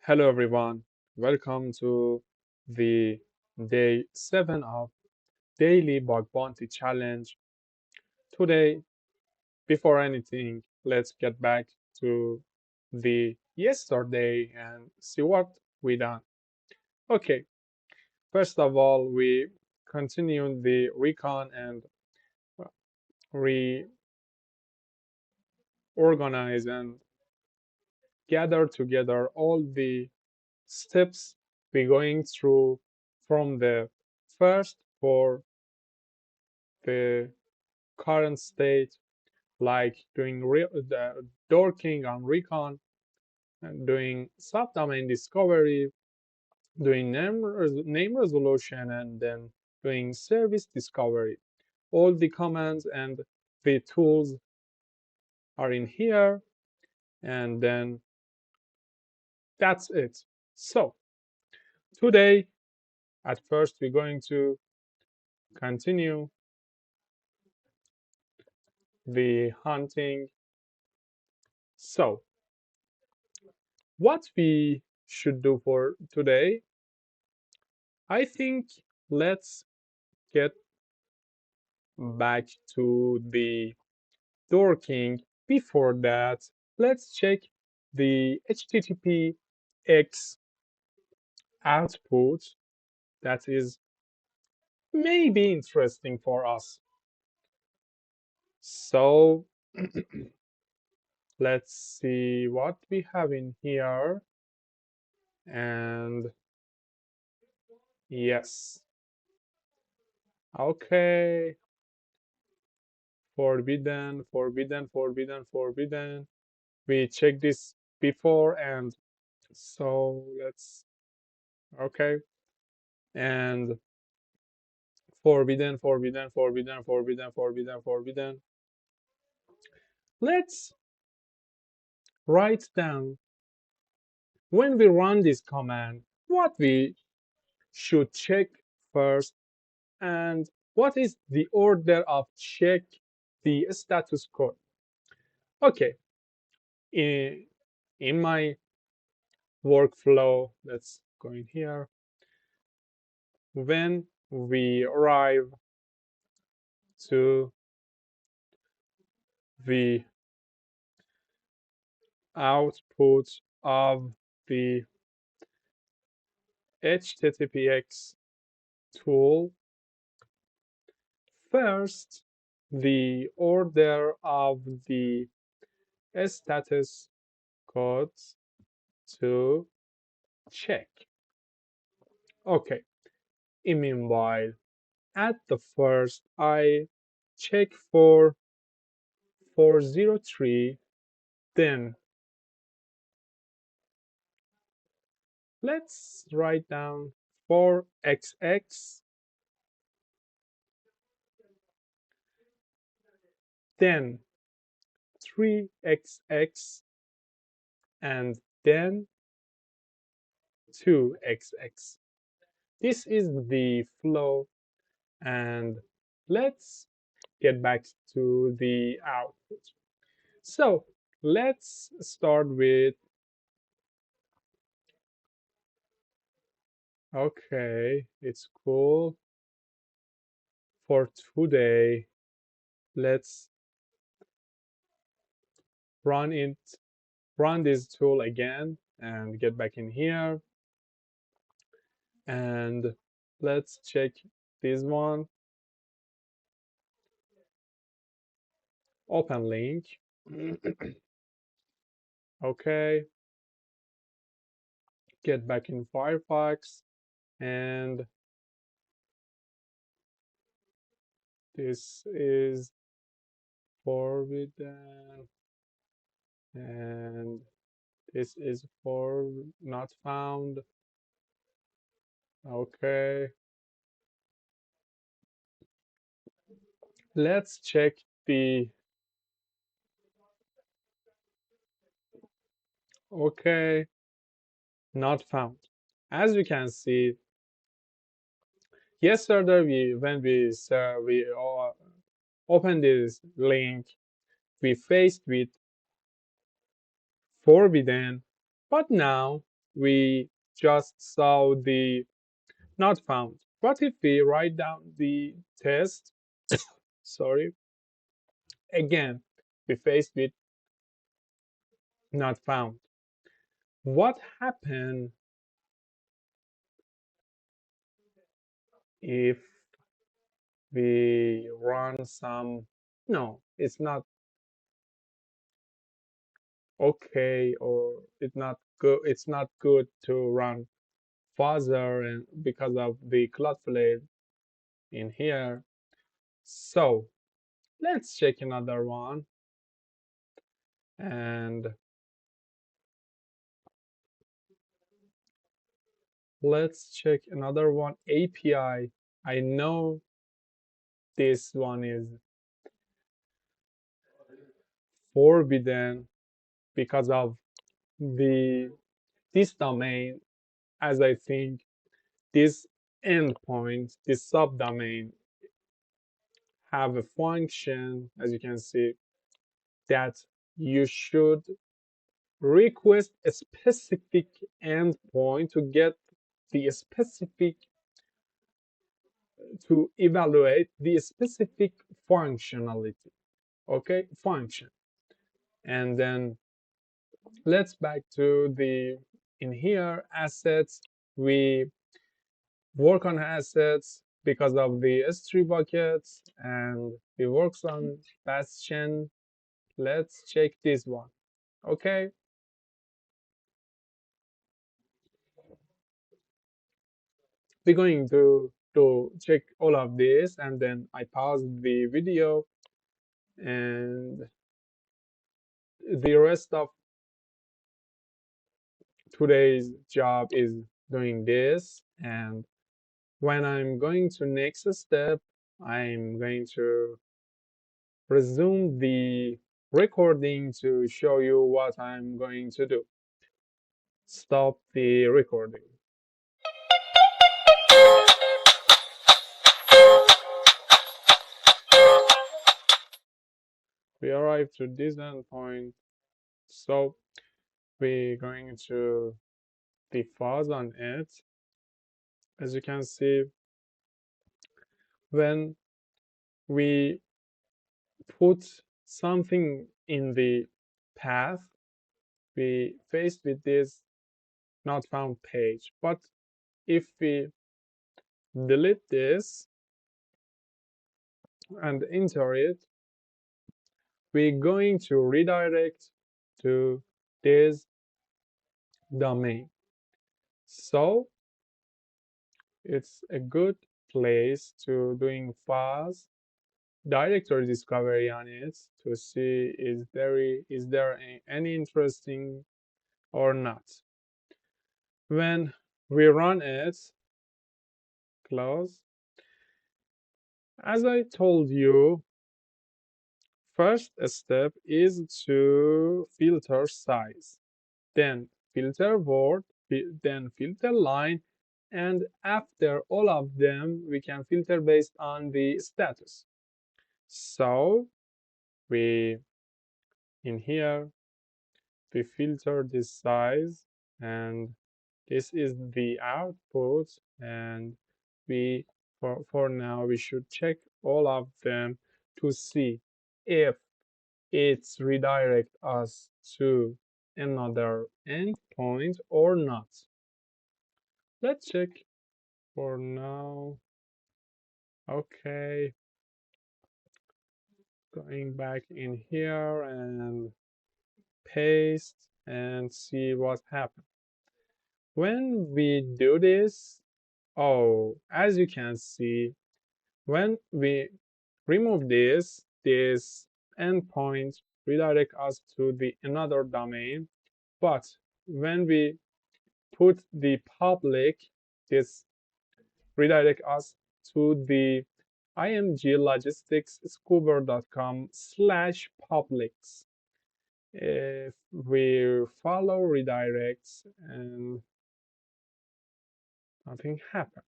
Hello everyone, welcome to the day 7 of Daily Bug Bounty Challenge. Today, before anything, let's get back to the yesterday and see what we done. Okay, first of all, we continued the recon and reorganize and gather together all the steps we're going through from the first for the current state, like doing the dorking on recon, and doing subdomain discovery, doing name resolution, and then doing service discovery. All the commands and the tools are in here, and then that's it. So today, at first, we're going to continue the hunting. So what we should do for today, I think let's get back to the dorking. Before that, let's check the httpx output that is maybe interesting for us. So let's see what we have in here. And yes, okay, forbidden, forbidden, forbidden, forbidden. We checked this before, and so let's, okay, and forbidden, forbidden, forbidden, forbidden, forbidden, forbidden. Let's write down when we run this command what we should check first and what is the order of check the status code. Okay, in, in my workflow, let's go in here. When we arrive to the output of the httpx tool, first the order of the status codes to check. Okay, in meanwhile, at the first I check for 403, then let's write down 4xx, then 3xx, and then 2xx. This is the flow, and let's get back to the output. So let's start with, okay, it's cool for today. Let's run it, run this tool again and get back in here. And let's check this one. Open link. Okay. Get back in Firefox, and this is forbidden, and this is for not found. Okay. Let's check the, okay, not found. As you can see, yesterday when we opened this link, we faced with forbidden, but now we just saw the not found. What if we write down the test? Sorry, again, we faced with not found. What happened if we run some? No, it's not okay, or it's not good. It's not good to run further, and because of the Cloudflare in here. So let's check another one, and let's check another one. API. I know this one is forbidden because of the this domain, as I think this endpoint, this subdomain have a function, as you can see, that you should request a specific endpoint to get the specific, to evaluate the specific functionality. Okay, function. And then let's back to the in here assets. We work on assets because of the S3 buckets, and we work on bastion. Let's check this one. Okay, we're going to check all of this, and then I pause the video, and the rest of today's job is doing this. And when I'm going to next step, I'm going to resume the recording to show you what I'm going to do. Stop the recording. We arrived to this endpoint, so we're going to defuse on it. As you can see, when we put something in the path, we faced with this not found page. But if we delete this and enter it, we're going to redirect to this domain. So it's a good place to doing fast directory discovery on it to see is there any interesting or not. When we run it, close. As I told you, first step is to filter size, then filter word, then filter line, and after all of them, we can filter based on the status. So we, in here, we filter this size, and this is the output, and we, for now, we should check all of them to see if it's redirect us to another endpoint or not. Let's check for now. Okay, going back in here and paste and see what happens. When we do this, oh, as you can see, when we remove this endpoint redirect us to the another domain. But when we put the public, this redirect us to the imglogisticscuber.com/publics. If we follow redirects and nothing happened,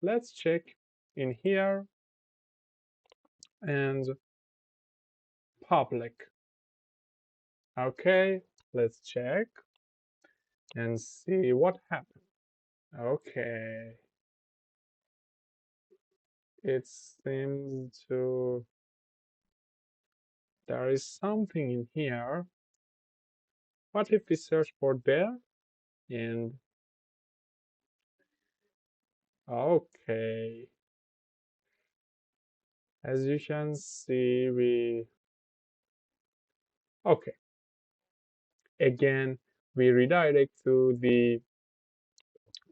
let's check in here and public. Okay, let's check. and see what happened. Okay, it seems to there is something in here. What if we search for there? And okay, as you can see, okay, again, we redirect to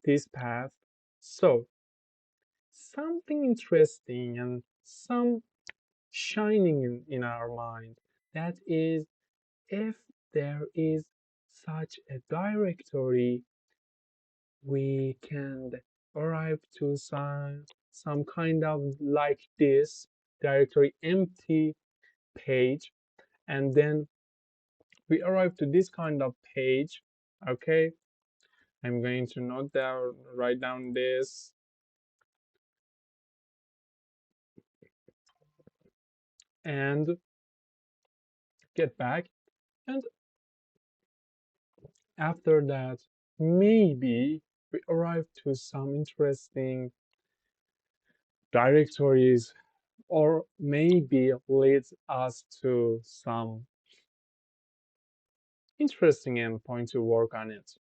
this path. So something interesting and some shining in our mind. That is, if there is such a directory, we can arrive to some kind of like this directory empty page, and then we arrive to this kind of page. Okay, I'm going to write down this, and get back. And after that, maybe we arrive to some interesting directories, or maybe leads us to some interesting endpoint to work on it.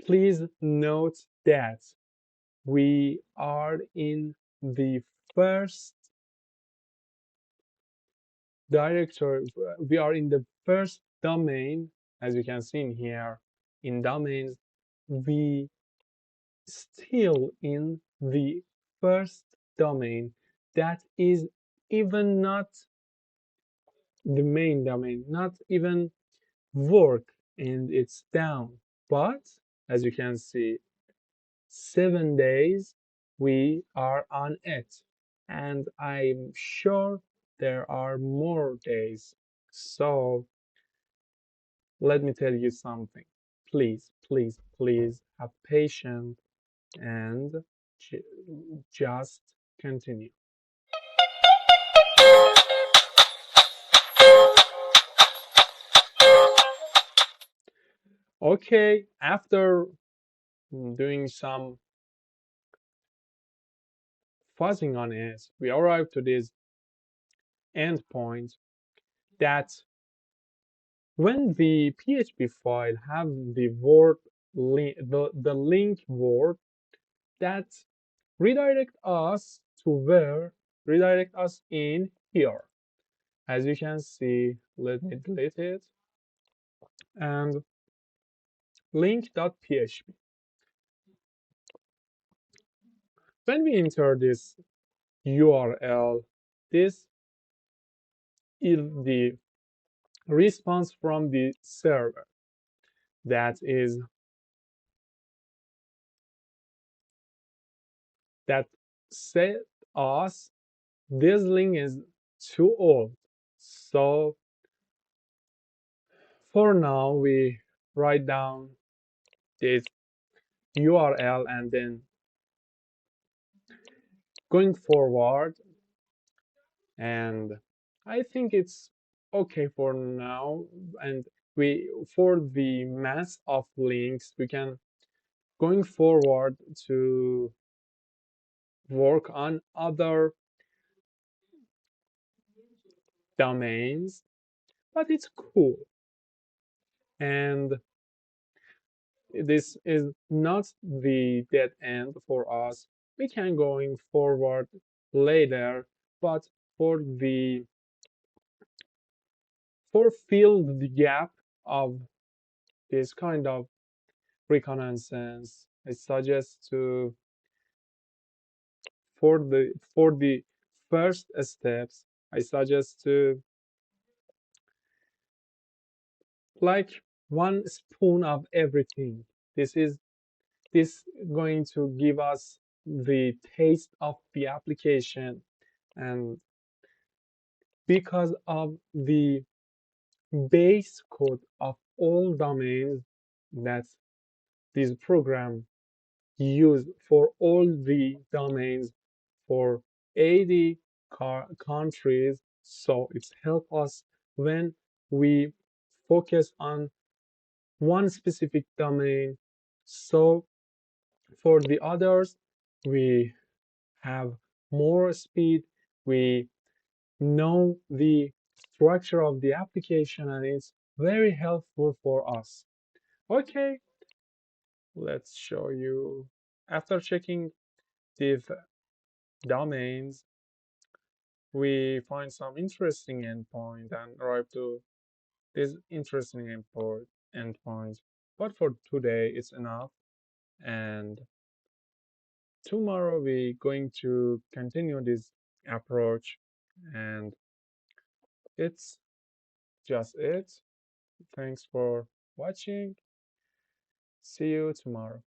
Please note that we are in the first directory, we are in the first domain, as you can see in here. In domains, we still in the first domain that is even not the main domain, not even work, and it's down. But as you can see, 7 days we are on it, and I'm sure there are more days. So let me tell you something. Please, please, please have patience and just continue. Okay, after doing some fuzzing on it, we arrive to this endpoint that when the PHP file have the word the link word that redirect us to where redirect us in here. As you can see, let me delete it, and link.php. When we enter this URL, this is the response from the server that is that said us this link is too old. So for now, we write down this URL, and then going forward, and I think it's okay for now. And we for the mass of links, we can going forward to work on other domains, but it's cool. And this is not the dead end for us. We can going forward later, but for the for fill the gap of this kind of reconnaissance, I suggest to for the first steps, I suggest to like 1 spoon of everything. This going to give us the taste of the application, and because of the base code of all domains that this program use for all the domains for 80 countries. So it's help us when we focus on one specific domain. So for the others, we have more speed. We know the structure of the application, and it's very helpful for us. Okay, let's show you. After checking these domains, we find some interesting endpoint and arrive to this interesting endpoints. But for today, it's enough. And tomorrow, we're going to continue this approach. And it's just it. Thanks for watching. See you tomorrow.